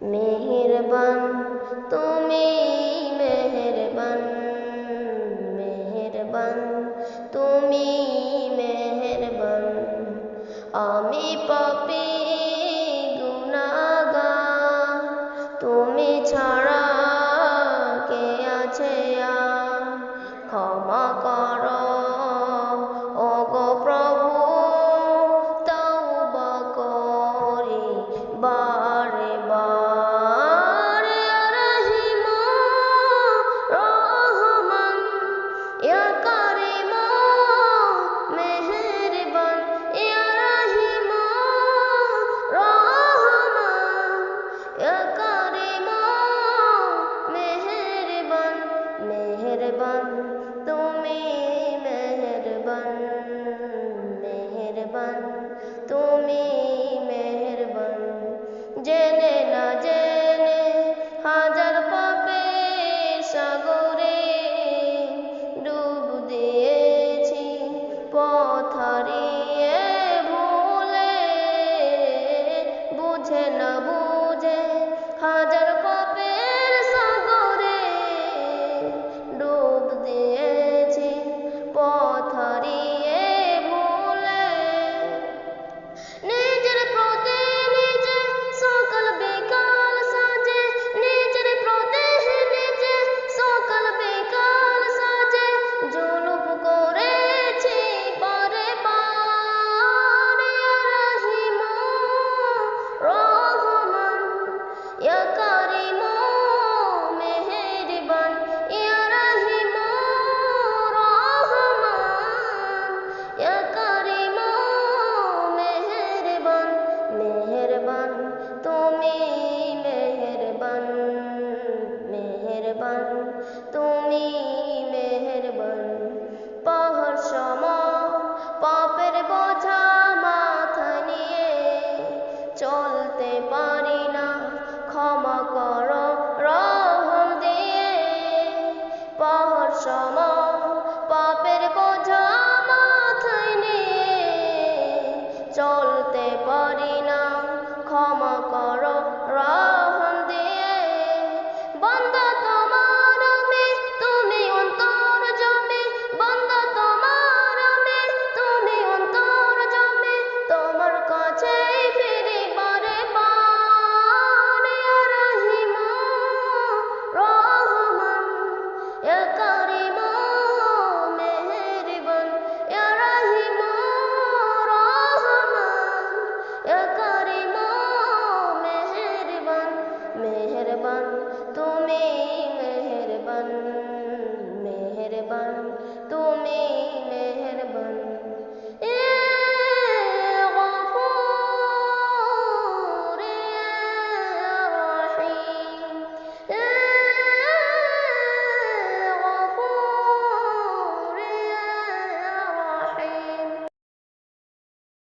মেহেরবান তুমি মেহেরবান, মেহেরবান তুমি মেহেরবান। আমি পাপী গুনাহগার, তুমি ছাড়া কে আছে আর? ক্ষমা করো ওগো প্রভু, তওবা করি বারে বারে। ইয়া রহিম রহমান, ইয়া কারীম মেহেরবান, ইয়া রহিম রহমান, ইয়া কারীম মেহেরবান। মেহেরবান তুমি মেহেরবান, মেহেরবান তুমি মেহেরবান। জেনে না জেনে হাজার পাপের সাগরে ডুব দিয়েছি, পথ হারিয়ে ভুলে। বুঝে না বুঝে হাজার পাপের সাগরে ডুব দিয়েছি, পথ হারিয়ে ভুলে। নিজের প্রতি নিজে সকাল বিকাল সাজে, নিজের প্রতি নিজে সকাল বিকাল সাজে, জুলুম করেছি বারে বারে। ইয়া রহিম রহমান, ইয়া কারীম মেহেরবান, ইয়া রহিম রহমান, ইয়া কারীম মেহেরবান। মেহেরবান তুমি মেহেরবান, মেহেরবান তুমি মেহেরবান। পাহাড় সম পাপের বোঝা মাথায় নিয়ে চলতে পারি না, ক্ষমা করো রহম দিয়ে। পাহাড় সম পাপের বোঝা মাথায় নিয়ে চলতে পারি না, ক্ষমা করো রহম দিয়ে। বান্দা তোমার আমি, তুমি অন্তর্যামী, বান্দা তোমার আমি, তুমি অন্তর্যামী। তোমার কাছেই ফিরি বারে বারে। ইয়া রহিম রহমান, ইয়া কারীম মেহেরবান, ইয়া রহিম রহমান, ইয়া কারীম মেহেরবান। মেহেরবান তুমি মেহেরবান, মেহেরবান তুমি